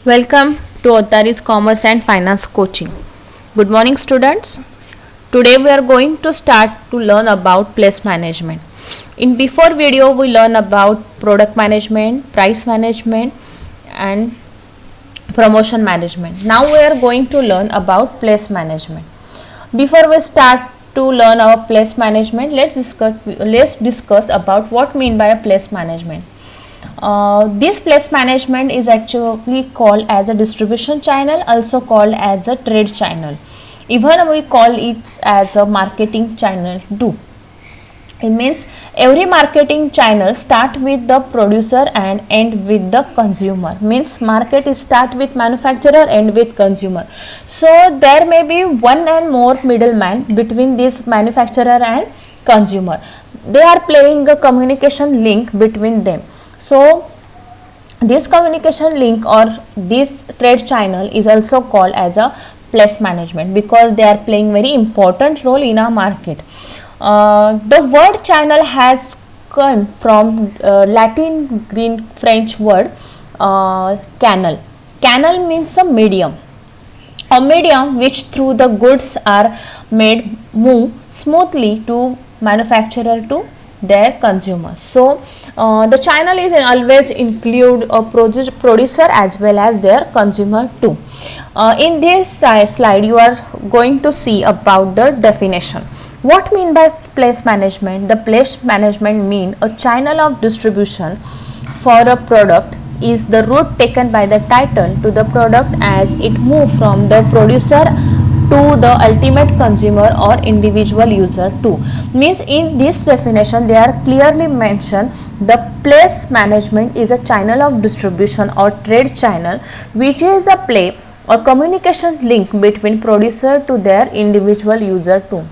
Welcome to Ottari's Commerce and Finance Coaching. Good morning, students. Today we are going to start to learn about place management. In before video we learn about product management, price management and promotion management. Now we are going to learn about place management. Before we start to learn our place management, let's discuss about what mean by a place management. This place management is actually called as a distribution channel, also called as a trade channel. Even we call it as a marketing channel too. It means every marketing channel start with the producer and end with the consumer. Means market is start with manufacturer, end with consumer. So there may be one and more middleman between this manufacturer and consumer. They are playing a communication link between them. So this communication link or this trade channel is also called as a place management because they are playing very important role in our market. The word channel has come from Latin Greek French word canal. Canal means a medium which through the goods are made move smoothly to manufacturer to their consumers. So the channel is always include a producer as well as their consumer too. In this slide you are going to see about the definition. What mean by place management? The place management mean a channel of distribution for a product is the route taken by the title to the product as it move from the producer to the ultimate consumer or individual user too. Means in this definition they are clearly mentioned the place management is a channel of distribution or trade channel which is a play or communication link between producer to their individual user too.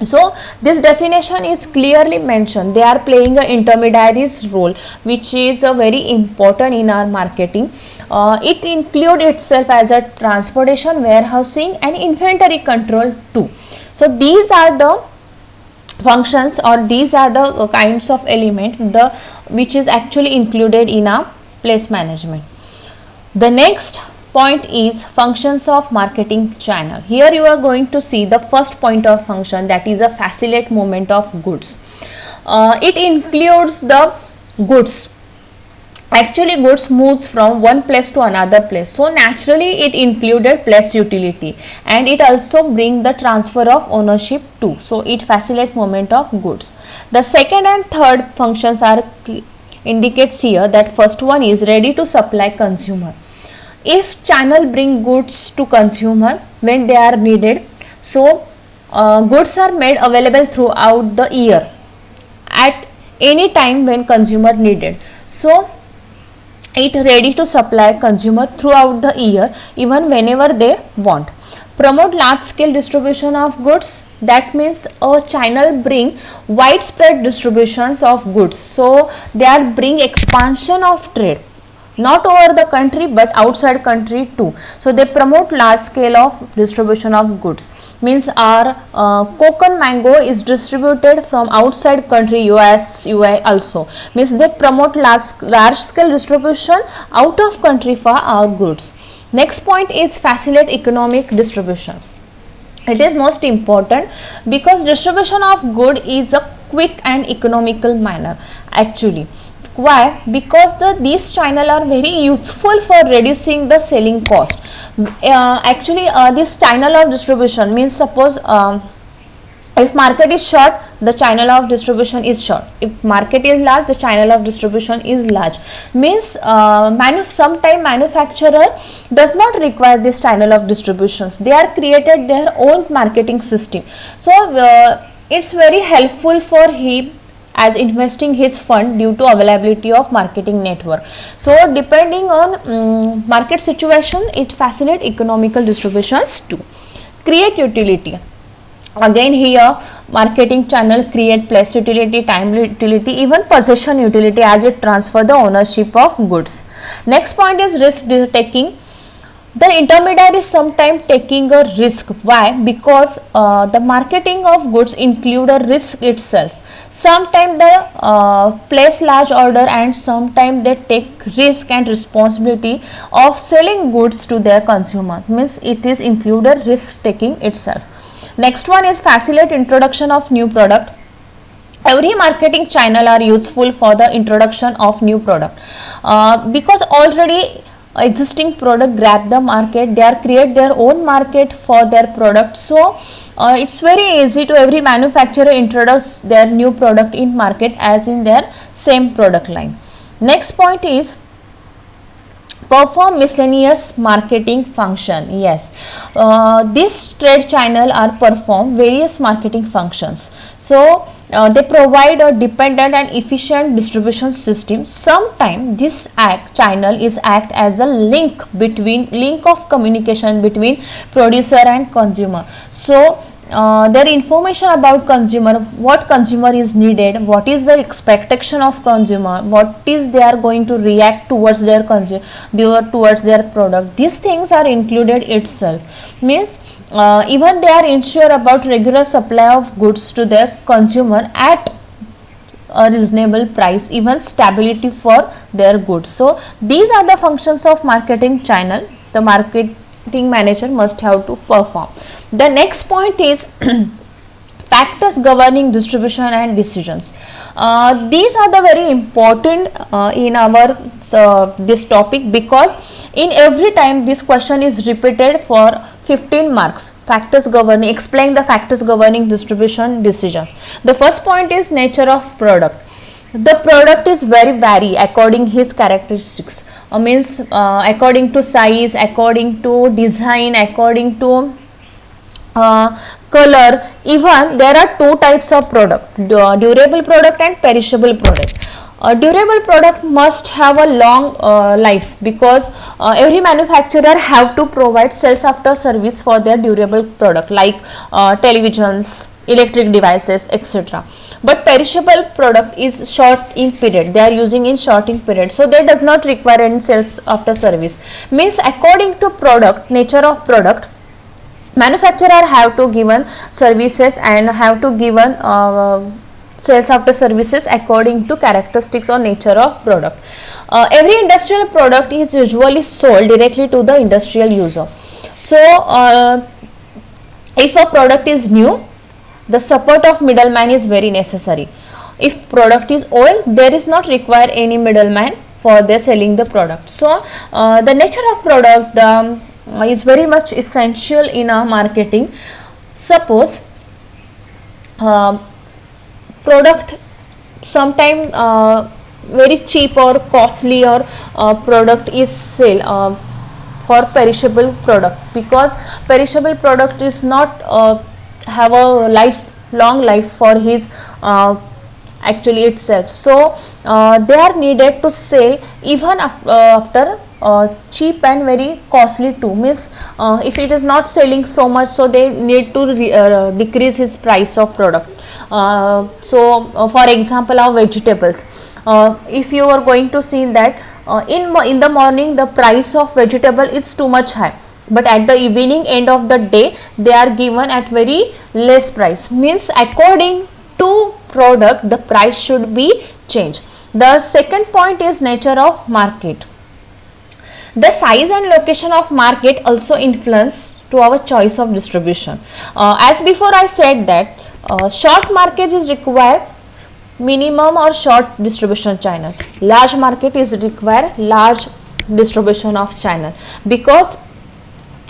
So this definition is clearly mentioned. They are playing an intermediaries role which is a very important in our marketing. It include itself as a transportation, warehousing and inventory control too. So these are the functions or these are the kinds of element which is actually included in our place management. The next point is functions of marketing channel. Here you are going to see the first point of function, that is a facilitate movement of goods. It includes the goods. Actually goods moves from one place to another place, so naturally it included place utility and it also bring the transfer of ownership too. So it facilitate movement of goods. The second and third functions are indicates here. That first one is ready to supply consumer. If channel bring goods to consumer when they are needed, so goods are made available throughout the year at any time when consumer needed. So it ready to supply consumer throughout the year even whenever they want. Promote large scale distribution of goods. That means a channel bring widespread distributions of goods. So they are bring expansion of trade, not over the country but outside country too. So they promote large scale of distribution of goods. Means our coconut mango is distributed from outside country, US, UI also. Means they promote large scale distribution out of country for our goods. Next point is facilitate economic distribution. It is most important because distribution of good is a quick and economical manner actually. Why? Because these channels are very useful for reducing the selling cost. This channel of distribution means suppose if market is short, the channel of distribution is short. If market is large, the channel of distribution is large. Means sometime manufacturer does not require this channel of distributions. They are created their own marketing system. So it's very helpful for him as investing his fund due to availability of marketing network. So depending on market situation, it facilitates economical distributions too. Create utility. Again here marketing channel create place utility, time utility, even possession utility as it transfer the ownership of goods. Next point is risk taking. The intermediary is sometimes taking a risk. Why? Because the marketing of goods include a risk itself. Sometimes they place large order, and sometimes they take risk and responsibility of selling goods to their consumer. Means it is included risk taking itself. Next one is facilitate introduction of new product. Every marketing channel are useful for the introduction of new product, because already existing product grab the market, they are create their own market for their product. So it's very easy to every manufacturer introduce their new product in market as in their same product line. Next point is perform miscellaneous marketing function. Yes, this trade channel are perform various marketing functions. So they provide a dependent and efficient distribution system. Sometimes this channel is act as a link of communication between producer and consumer. So their information about consumer, what consumer is needed, what is the expectation of consumer, what is they are going to react towards their towards their product, these things are included itself. Means even they are ensure about regular supply of goods to their consumer at a reasonable price, even stability for their goods. So these are the functions of marketing channel the marketing manager must have to perform. The next point is factors governing distribution and decisions. These are the very important in our this topic, because in every time this question is repeated for 15 marks. Factors governing, explain the factors governing distribution decisions. The first point is nature of product. The product is very vary according his characteristics, means according to size, according to design, according to color. Even there are two types of product, durable product and perishable product. A durable product must have a long life, because every manufacturer have to provide sales after service for their durable product, like televisions, electric devices, etc. But perishable product is short in period, they are using in short in period, so they does not require any sales after service. Means according to product, nature of product, manufacturer have to given services and have to given sales after services according to characteristics or nature of product. Every industrial product is usually sold directly to the industrial user. So if a product is new, the support of middleman is very necessary. If product is old, there is not required any middleman for the selling the product. So the nature of product is very much essential in our marketing. Suppose product sometime very cheap or costly, or product is sale for perishable product, because perishable product is not have a long life for his actually itself. So they are needed to sell even after cheap and very costly too. Means if it is not selling so much, so they need to decrease its price of product. So for example, our vegetables, if you are going to see that in the morning the price of vegetable is too much high, but at the evening end of the day they are given at very less price. Means according to product the price should be changed. The second point is nature of market. The size and location of market also influence to our choice of distribution. As before I said that short market is required minimum or short distribution channel, large market is required large distribution of channel, because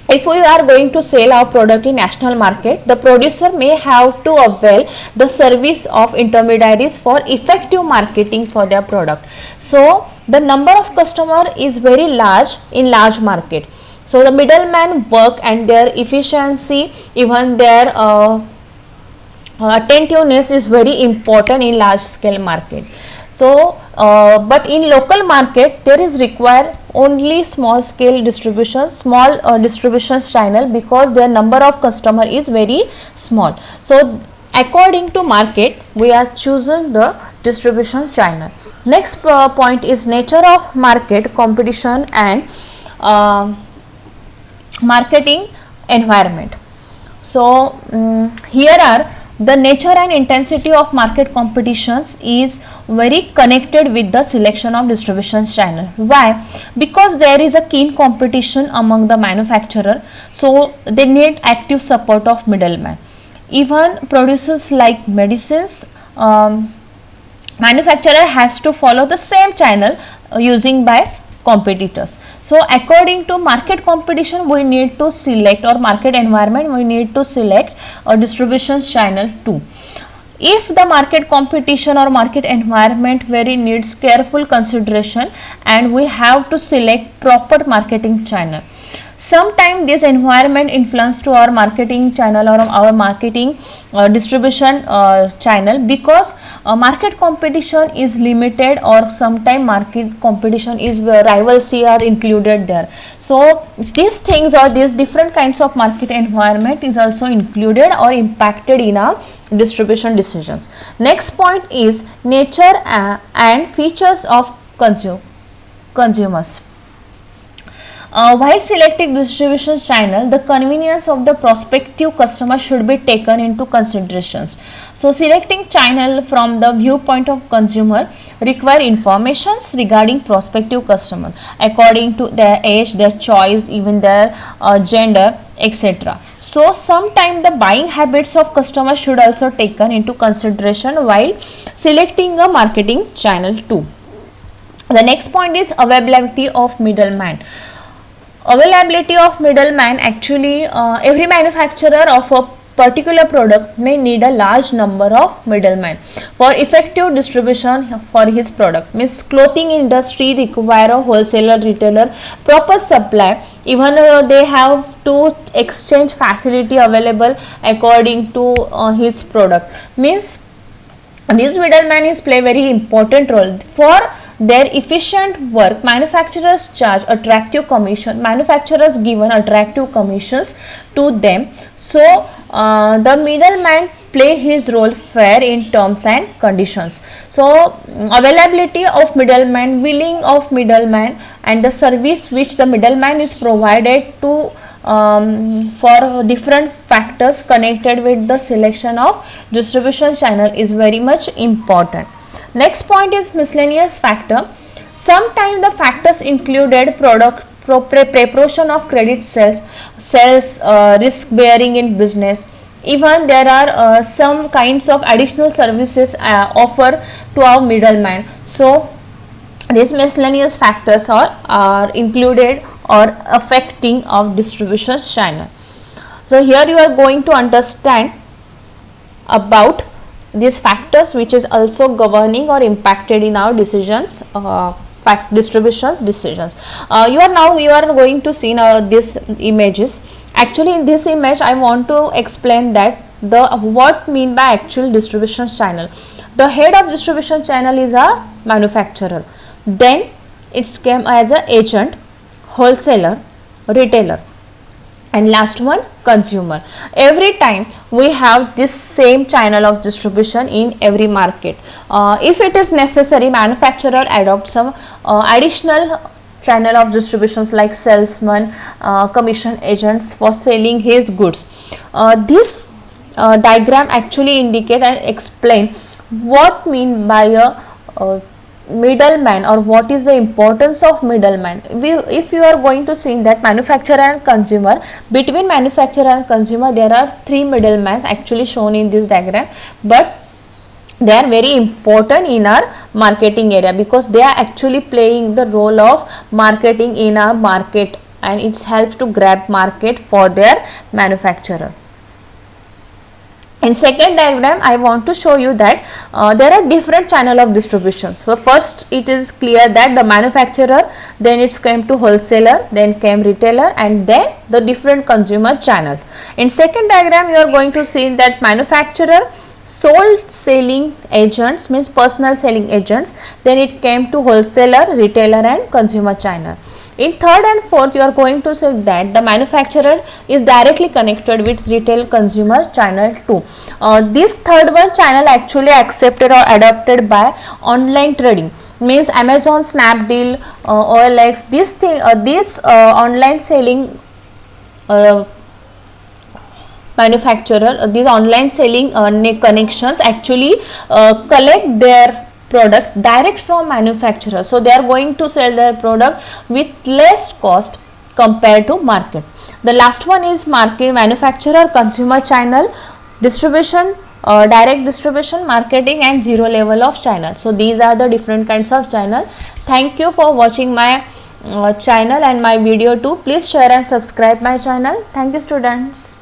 if we are going to sell our product in national market, the producer may have to avail the service of intermediaries for effective marketing for their product. So the number of customer is very large in large market. So the middleman work and their efficiency, even their attentiveness is very important in large scale market. So but in local market there is required only small scale distribution, small distribution channel, because their number of customer is very small. So according to market we are choosing the distribution channel. Next point is nature of market, competition and marketing environment. So here are the nature and intensity of market competitions is very connected with the selection of distribution channel. Why? Because there is a keen competition among the manufacturer, so they need active support of middleman. Even producers like medicines, manufacturer has to follow the same channel using by competitors. So according to market competition, we need to select, or market environment, we need to select a distribution channel too. If the market competition or market environment very needs careful consideration, and we have to select proper marketing channel. Sometimes this environment influence to our marketing channel or our marketing distribution channel, because market competition is limited, or sometimes market competition is where rivals are included there. So these things, or these different kinds of market environment is also included or impacted in our distribution decisions. Next point is nature and features of consumers. While selecting distribution channel, the convenience of the prospective customer should be taken into considerations. So selecting channel from the viewpoint of consumer require informations regarding prospective customer according to their age, their choice, even their gender, etc. So sometimes the buying habits of customers should also taken into consideration while selecting a marketing channel too. The next point is availability of middleman. Availability of middleman, actually every manufacturer of a particular product may need a large number of middlemen for effective distribution for his product. Means clothing industry require a wholesaler, retailer, proper supply, even they have to exchange facility available according to his product. Means these middlemen is play very important role for their efficient work. Manufacturers charge attractive commission. Manufacturers given attractive commissions to them. So the middleman play his role fair in terms and conditions. So availability of middleman, willing of middleman, and the service which the middleman is provided to for different factors connected with the selection of distribution channel is very much important. Next point is miscellaneous factor. Sometimes the factors included product preparation of credit sales, risk bearing in business. Even there are some kinds of additional services offered to our middleman. So these miscellaneous factors are included or affecting of distribution channel. So here you are going to understand about these factors which is also governing or impacted in our decisions, distributions decisions. You are going to see now these images. Actually in this image I want to explain that what mean by actual distribution channel. The head of distribution channel is a manufacturer, then it came as a agent, wholesaler, retailer, and last one consumer. Every time we have this same channel of distribution in every market. If it is necessary, manufacturer adopts some additional channel of distributions like salesman, commission agents for selling his goods. This diagram actually indicate and explain what mean by a middleman, or what is the importance of middleman. If you are going to see that manufacturer and consumer, between manufacturer and consumer there are three middlemen actually shown in this diagram, but they are very important in our marketing area because they are actually playing the role of marketing in our market, and it helps to grab market for their manufacturer. In second diagram I want to show you that there are different channel of distribution. So first it is clear that the manufacturer, then it came to wholesaler, then came retailer, and then the different consumer channels. In second diagram you are going to see that manufacturer, sole selling agents, means personal selling agents, then it came to wholesaler, retailer, and consumer channel. In third and fourth you are going to say that the manufacturer is directly connected with retail consumer channel too. This third one channel actually accepted or adopted by online trading, means Amazon, Snapdeal, OLX. This online selling manufacturer, these online selling connections actually collect their product direct from manufacturer, so they are going to sell their product with less cost compared to market. The last one is market, manufacturer, consumer channel, distribution, direct distribution, marketing, and zero level of channel. So these are the different kinds of channel. Thank you for watching my channel and my video too. Please share and subscribe my channel. Thank you, students.